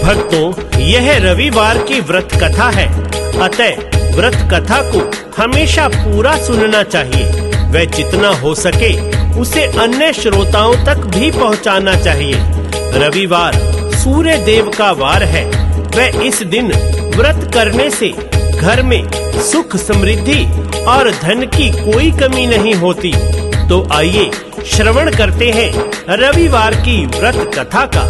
भक्तों, यह रविवार की व्रत कथा है। अतः व्रत कथा को हमेशा पूरा सुनना चाहिए। वह जितना हो सके उसे अन्य श्रोताओं तक भी पहुंचाना चाहिए। रविवार सूर्य देव का वार है। वह इस दिन व्रत करने से घर में सुख समृद्धि और धन की कोई कमी नहीं होती। तो आइए श्रवण करते हैं रविवार की व्रत कथा का।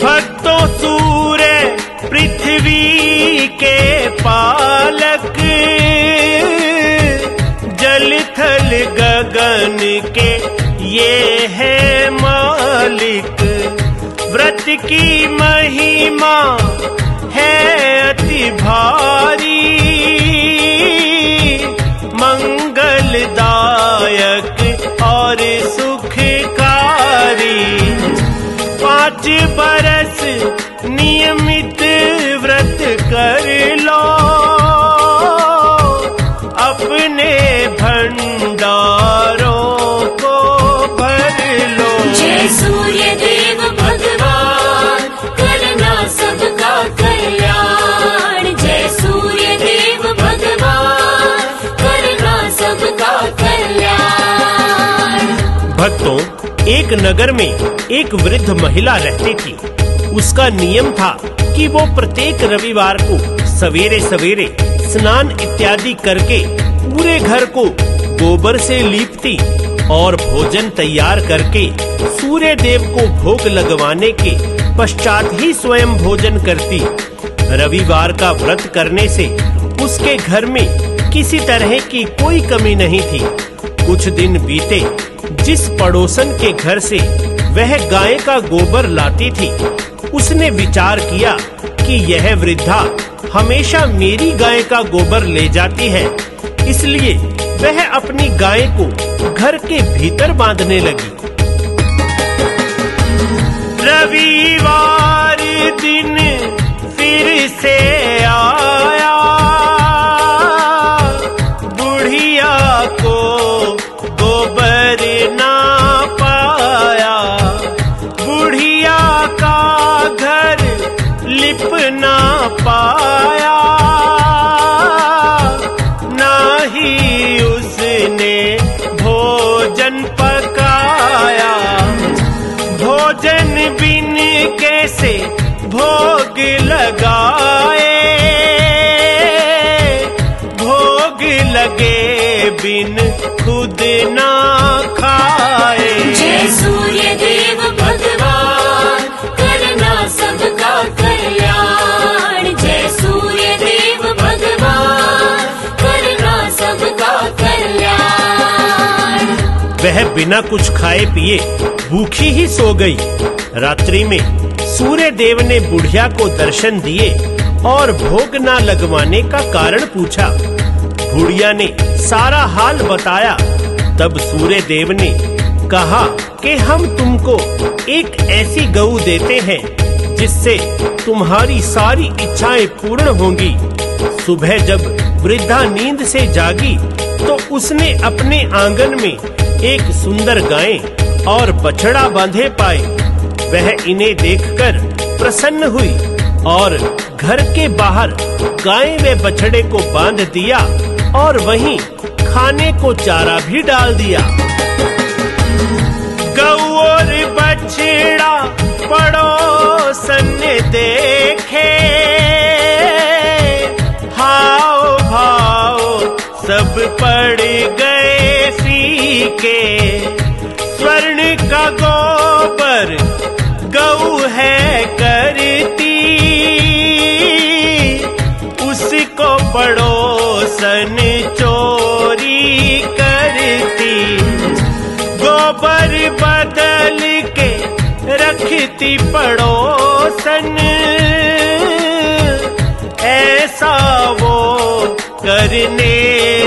भक्तों, सूर्य पृथ्वी के पालक, जल थल गगन के ये है मालिक। व्रत की महिमा है अति भारी, मंगलदायक और सुखकारी। 5 बरस नियमित व्रत कर लो, अपने भंडारों को भर लो। जय सूर्य देव भगवान, करना सबका कल्याण। जय सूर्य देव भगवान, करना सबका कल्याण। भक्तों, एक नगर में एक वृद्ध महिला रहती थी। उसका नियम था कि वो प्रत्येक रविवार को सवेरे सवेरे स्नान इत्यादि करके पूरे घर को गोबर से लीपती और भोजन तैयार करके सूर्य देव को भोग लगवाने के पश्चात ही स्वयं भोजन करती। रविवार का व्रत करने से उसके घर में किसी तरह की कोई कमी नहीं थी। कुछ दिन बीते, जिस पड़ोसन के घर से वह गाय का गोबर लाती थी, उसने विचार किया कि यह वृद्धा हमेशा मेरी गाय का गोबर ले जाती है, इसलिए वह अपनी गाय को घर के भीतर बांधने लगी। रविवार दिन फिर से आया, बुढ़िया को गोबर ना पाया। बुढ़िया का घर लिप ना पाया, ना ही उसने भोजन पकाया। भोजन बिन कैसे भोग लगाए, भोग लगे बिन खुद ना खाए। जय सूर्य देव भगवान, करना सबका कल्याण। जय सूर्य देव भगवान, करना सबका कल्याण। वह बिना कुछ खाए पिए भूखी ही सो गई। रात्रि में सूर्य देव ने बुढ़िया को दर्शन दिए और भोग न लगवाने का कारण पूछा। बुढ़िया ने सारा हाल बताया। तब सूर्य देव ने कहा कि हम तुमको एक ऐसी गऊ देते हैं जिससे तुम्हारी सारी इच्छाएं पूर्ण होंगी। सुबह जब वृद्धा नींद से जागी तो उसने अपने आंगन में एक सुंदर गाय और बछड़ा बांधे पाए। वह इन्हें देखकर प्रसन्न हुई और घर के बाहर गाय व बछड़े को बांध दिया और वहीं खाने को चारा भी डाल दिया। गऊ और बछड़ा पड़ोसन देखे, हाव भाव सब पड़ गए फीके। स्वर्ण का गोबर गऊ है करती, उसको पड़ोसन चोरी करती। गोबर बदल के रखती पड़ोसन, ऐसा वो करने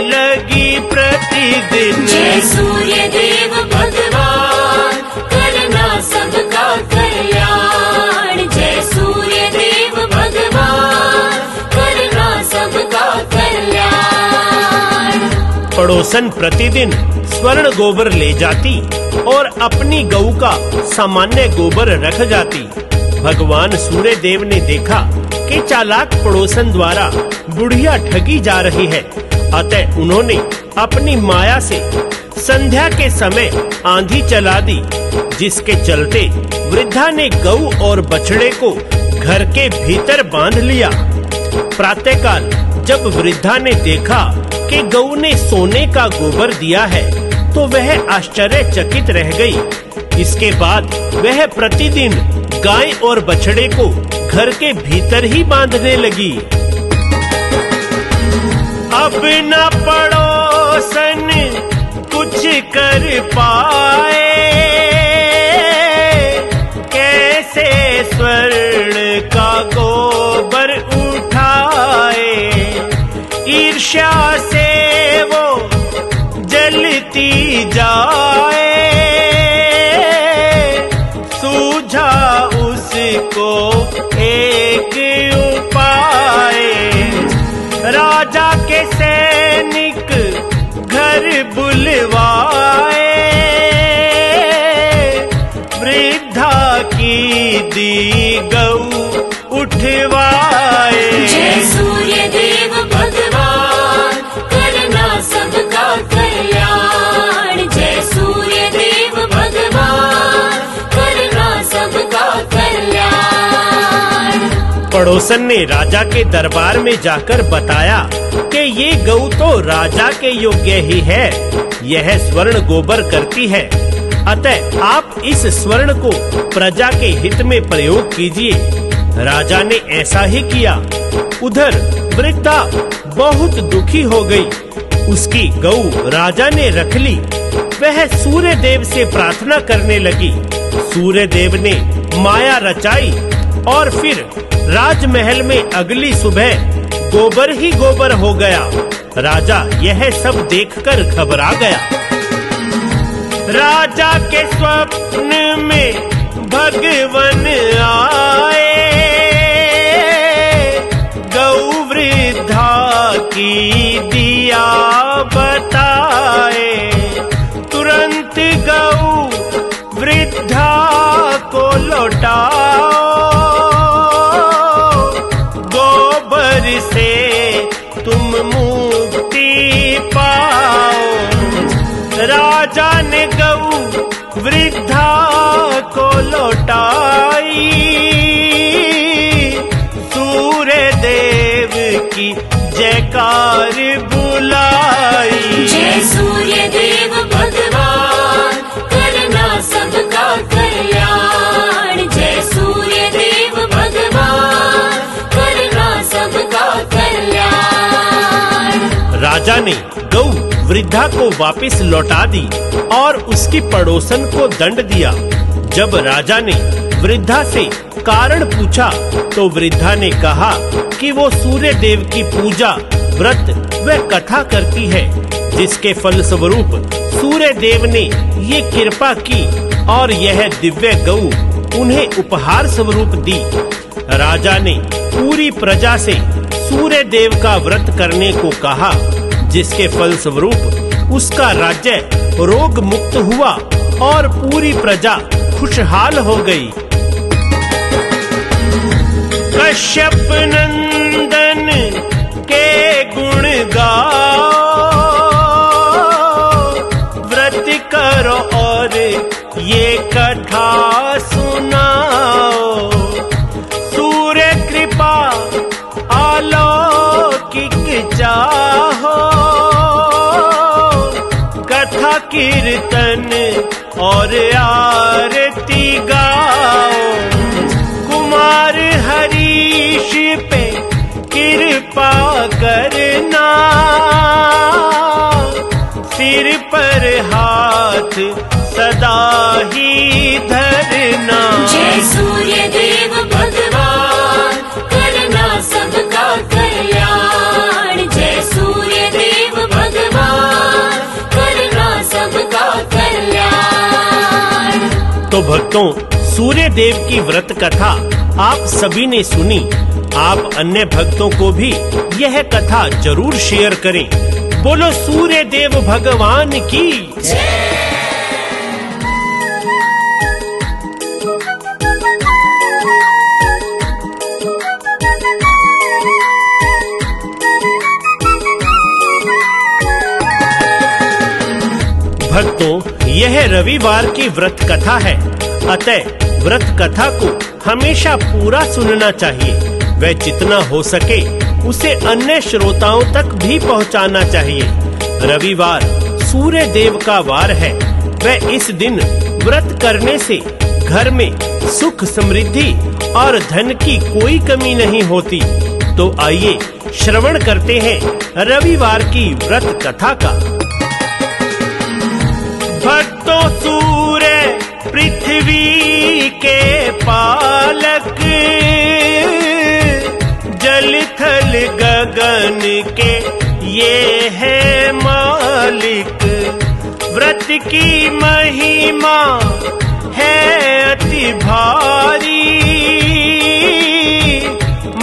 लगी प्रतिदिन। जय सूर्य देव भगवान, करना सबका कल्याण। जय सूर्य देव भगवान, करना सबका कल्याण। पड़ोसन प्रतिदिन स्वर्ण गोबर ले जाती और अपनी गऊ का सामान्य गोबर रख जाती। भगवान सूर्य देव ने देखा कि चालाक पड़ोसन द्वारा बुढ़िया ठगी जा रही है, अतः उन्होंने अपनी माया से संध्या के समय आंधी चला दी, जिसके चलते वृद्धा ने गऊ और बछड़े को घर के भीतर बांध लिया। प्रातःकाल जब वृद्धा ने देखा कि गऊ ने सोने का गोबर दिया है, तो वह आश्चर्यचकित रह गई। इसके बाद वह प्रतिदिन गाय और बछड़े को घर के भीतर ही बांधने लगी। अब न पड़ोसन कुछ कर पाए, कैसे स्वर्ण का गोबर उठाए। ईर्ष्या से वो जलती जाए, सूझा उसको एक उपाय। राजा के सैनिक घर बुलवाए, वृद्धा की दी गऊ उठवाए। जय सूर्य देव भगवान, करना सबका कल्याण। जय सूर्य देव भगवान, करना सबका कल्याण। पड़ोसन ने राजा के दरबार में जाकर बताया कि ये गऊ तो राजा के योग्य ही है, यह स्वर्ण गोबर करती है, अतः आप इस स्वर्ण को प्रजा के हित में प्रयोग कीजिए। राजा ने ऐसा ही किया। उधर वृद्धा बहुत दुखी हो गई। उसकी गऊ राजा ने रख ली। वह सूर्य देव से प्रार्थना करने लगी। सूर्य देव ने माया रचाई और फिर राजमहल में अगली सुबह गोबर ही गोबर हो गया। राजा यह सब देखकर घबरा गया। राजा के स्वप्न में भगवान आए, गौ वृद्धा की दिया बताए। तुरंत गौ वृद्धा को लौटाओ, गोबर से तुम मुक्ति पाओ। राजा ने गऊ वृद्धा को लौटाई, सूर्य देव की जयकार बुलाई। जय सूर्य देव भगवान, करना सबका कल्याण। जय सूर्य देव भगवान, करना सबका कल्याण। राजा ने गऊ वृद्धा को वापस लौटा दी और उसकी पड़ोसन को दंड दिया। जब राजा ने वृद्धा से कारण पूछा तो वृद्धा ने कहा कि वो सूर्य देव की पूजा, व्रत व कथा करती है, जिसके फल स्वरूप सूर्य देव ने ये कृपा की और यह दिव्य गऊ उन्हें उपहार स्वरूप दी। राजा ने पूरी प्रजा से सूर्य देव का व्रत करने को कहा, जिसके फल स्वरूप उसका राज्य रोग मुक्त हुआ और पूरी प्रजा खुशहाल हो गई। कश्यप नंदन के गुण गाओ, व्रत करो और ये कथा सुनाओ। सूर्य कृपा अलौकिक चाहो, कथा कीर्तन और आरती गाओ। कुमार हरीश पे कृपा करना, सिर पर हाथ सदा ही धरना। जय सूर्य देव भगवान, करना सबका कल्याण। जय सूर्य देव भगवान, करना सबका कल्याण। तो भक्तों, सूर्य देव की व्रत कथा आप सभी ने सुनी। आप अन्य भक्तों को भी यह कथा जरूर शेयर करें। बोलो सूर्य देव भगवान की जय। रविवार की व्रत कथा है, अतः व्रत कथा को हमेशा पूरा सुनना चाहिए। वह जितना हो सके उसे अन्य श्रोताओं तक भी पहुंचाना चाहिए। रविवार सूर्य देव का वार है। वह इस दिन व्रत करने से घर में सुख समृद्धि और धन की कोई कमी नहीं होती। तो आइए श्रवण करते हैं रविवार की व्रत कथा का। भक्तों, सूर्य पृथ्वी के पालक, जल थल गगन के ये है मालिक। व्रत की महिमा है अति भारी,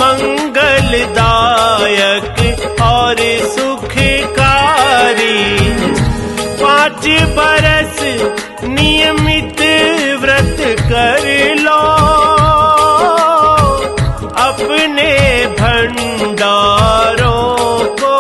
मंगलदायक और सुखकारी। 5 बरस नियमित व्रत कर लो, अपने भंडारों को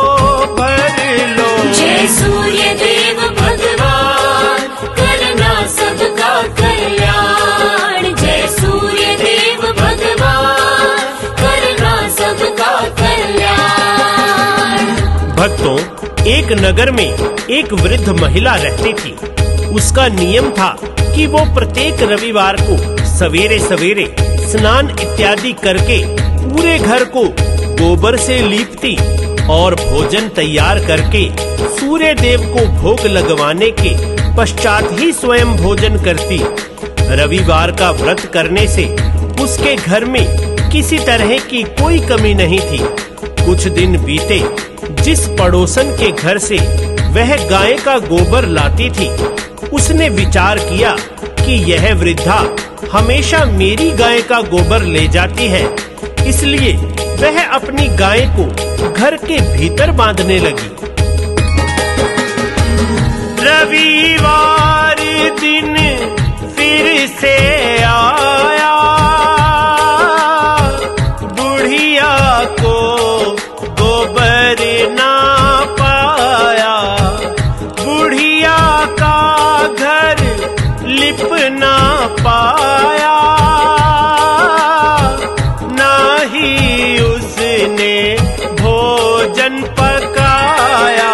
भर लो। जय सूर्य देव भगवान, करना सबका कल्याण। जय सूर्य देव भगवान, करना सबका कल्याण। भक्तों, एक नगर में एक वृद्ध महिला रहती थी। उसका नियम था कि वो प्रत्येक रविवार को सवेरे सवेरे स्नान इत्यादि करके पूरे घर को गोबर से लीपती और भोजन तैयार करके सूर्य देव को भोग लगवाने के पश्चात ही स्वयं भोजन करती। रविवार का व्रत करने से उसके घर में किसी तरह की कोई कमी नहीं थी। कुछ दिन बीते, जिस पड़ोसन के घर से वह गाय का गोबर लाती थी, उसने विचार किया कि यह वृद्धा हमेशा मेरी गाय का गोबर ले जाती है, इसलिए वह अपनी गाय को घर के भीतर बांधने लगी। रविवार दिन फिर से आया, बुढ़िया को गोबर ना पाया। बुढ़िया का घर लिप ना पाया, ना ही उसने भोजन पकाया।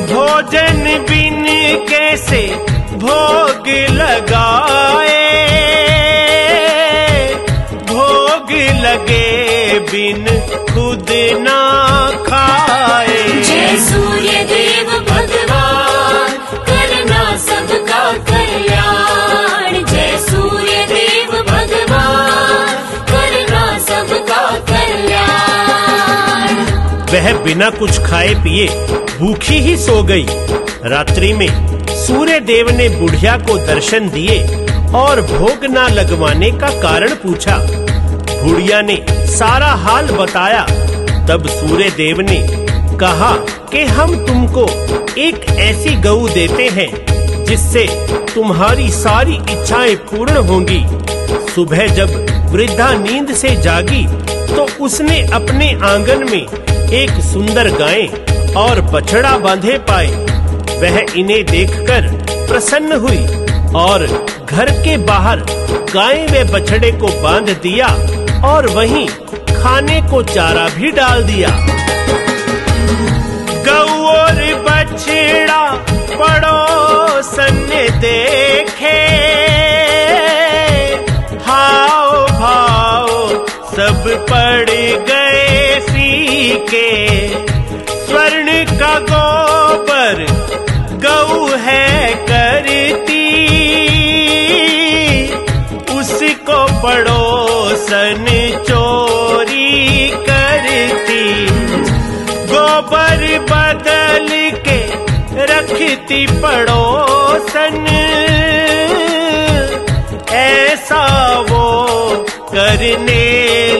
भोजन बिन कैसे भोग लगाए, भोग लगे बिन खुद ना खाए। जय सूर्य देव भगवान, करना सबका कल्याण। जय सूर्य देव भगवान, करना सबका कल्याण। वह बिना कुछ खाए पिए भूखी ही सो गई। रात्रि में सूर्य देव ने बुढ़िया को दर्शन दिए और भोग ना लगवाने का कारण पूछा। बुढ़िया ने सारा हाल बताया। तब सूर्य देव ने कहा कि हम तुमको एक ऐसी गऊ देते हैं जिससे तुम्हारी सारी इच्छाएं पूर्ण होंगी। सुबह जब वृद्धा नींद से जागी तो उसने अपने आंगन में एक सुंदर गाय और बछड़ा बांधे पाए। वह इन्हें देखकर प्रसन्न हुई और घर के बाहर गाय व बछड़े को बांध दिया और वहीं खाने को चारा भी डाल दिया। गऊ और बछड़ा पड़ोसन देखे, हाव भाव सब पड़ गए फीके। स्वर्ण का गोबर गऊ है करती, उसको पड़ोसन चोरी करती। गोबर बदल के रखती पड़ोसन, ऐसा वो करने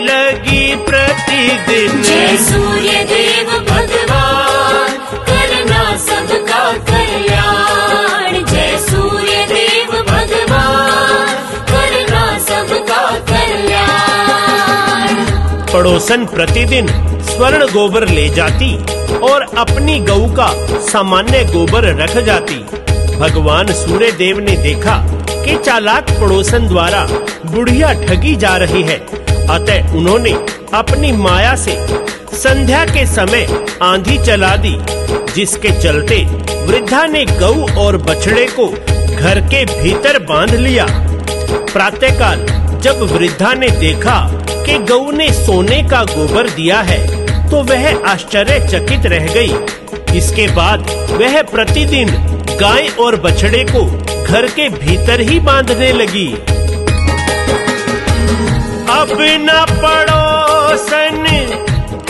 लगी प्रतिदिन। जय सूर्य देव भगवान, करना सबका कल्याण। जय सूर्य देव भगवान, करना सबका कल्याण। पड़ोसन प्रतिदिन स्वर्ण गोबर ले जाती और अपनी गऊ का सामान्य गोबर रख जाती। भगवान सूर्य देव ने देखा कि चालाक पड़ोसन द्वारा बुढ़िया ठगी जा रही है, अतः उन्होंने अपनी माया से संध्या के समय आंधी चला दी, जिसके चलते वृद्धा ने गऊ और बछड़े को घर के भीतर बांध लिया। प्रातःकाल जब वृद्धा ने देखा कि गऊ ने सोने का गोबर दिया है, तो वह आश्चर्यचकित रह गई। इसके बाद वह प्रतिदिन गाय और बछड़े को घर के भीतर ही बांधने लगी। अब न पड़ोसन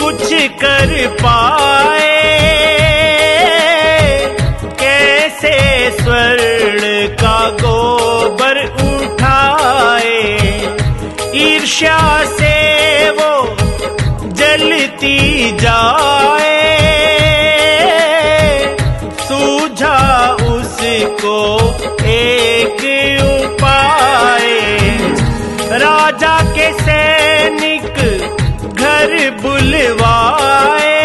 कुछ कर पाए, कैसे स्वर्ण का गोबर उठाए। ईर्ष्या से वो जलती जाए, सूझा उसको एक उपाय। राजा के सैनिक घर बुलवाए,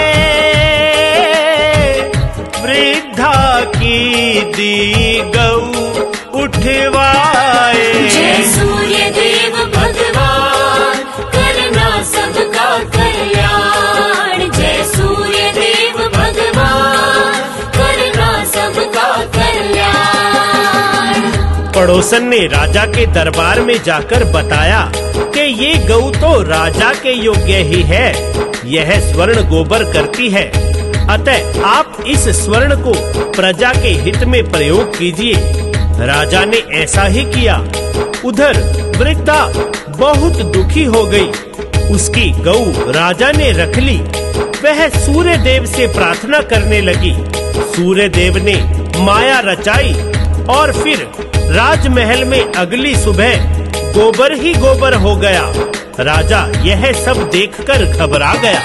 वृद्धा की दी गऊ उठवाए। जय सूर्य देव भगवान, करना सबका कल्याण। जय सूर्य देव भगवान, करना सबका कल्याण। पड़ोसन ने राजा के दरबार में जाकर बताया कि ये गऊ तो राजा के योग्य ही है, यह स्वर्ण गोबर करती है, अतः आप इस स्वर्ण को प्रजा के हित में प्रयोग कीजिए। राजा ने ऐसा ही किया। उधर वृद्धा बहुत दुखी हो गई। उसकी गऊ राजा ने रख ली। वह सूर्य देव से प्रार्थना करने लगी। सूर्य देव ने माया रचाई और फिर राजमहल में अगली सुबह गोबर ही गोबर हो गया। राजा यह सब देखकर घबरा गया।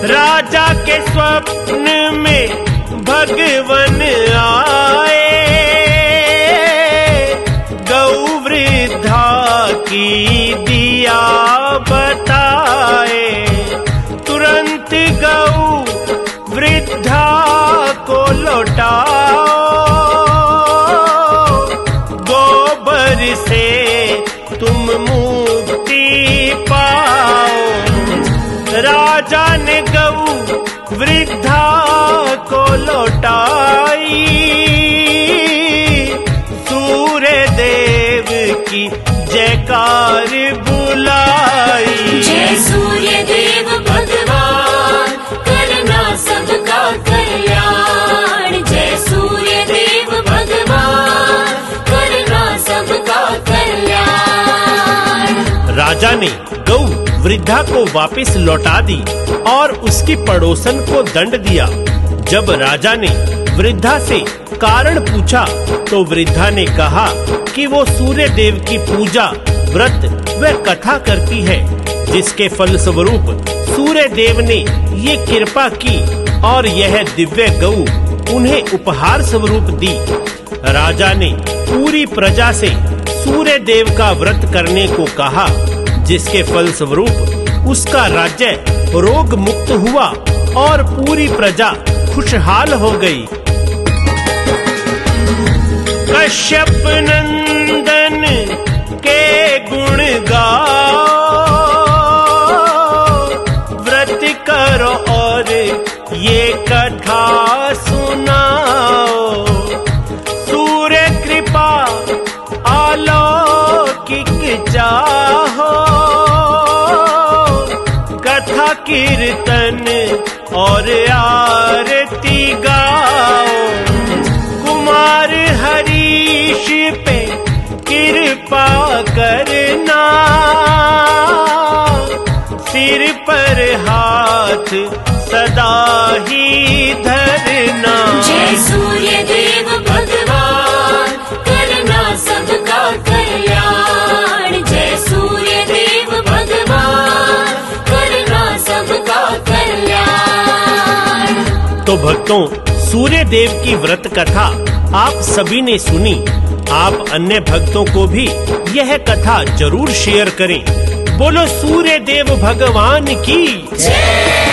राजा के स्वप्न में भगवन आए, गौ वृद्धा की दिया बताए। तुरंत गौ वृद्धा को लौटाओ, गोबर से तुम मुक्ति पाओ। राजा ने गऊ वृद्धा को लौटाई, सूर्य देव की जयकार बुलाई। जय सूर्य देव भगवान, करना सबका कल्याण। जय सूर्य देव भगवान, करना सबका कल्याण। राजा ने गऊ वृद्धा को वापस लौटा दी और उसकी पड़ोसन को दंड दिया। जब राजा ने वृद्धा से कारण पूछा तो वृद्धा ने कहा कि वो सूर्य देव की पूजा, व्रत व कथा करती है, जिसके फल स्वरूप सूर्य देव ने ये कृपा की और यह दिव्य गऊ उन्हें उपहार स्वरूप दी। राजा ने पूरी प्रजा से सूर्य देव का व्रत करने को कहा, जिसके फल स्वरूप उसका राज्य रोग मुक्त हुआ और पूरी प्रजा खुशहाल हो गई। कश्यप नंदन के गुण गाओ, व्रत करो और ये कथा सुनाओ। सूर्य कृपा अलौकिक चाहो, कथा कीर्तन और आरती गाओ। कुमार हरीश पे कृपा करना, सिर पर हाथ सदा ही धरना। जय सूर्य देव भगवान, करना सबका कल्याण। जय सूर्य देव भगवान, करना सबका कल्याण। तो भक्तों, सूर्य देव की व्रत कथा आप सभी ने सुनी। आप अन्य भक्तों को भी यह कथा जरूर शेयर करें। बोलो सूर्य देव भगवान की जय।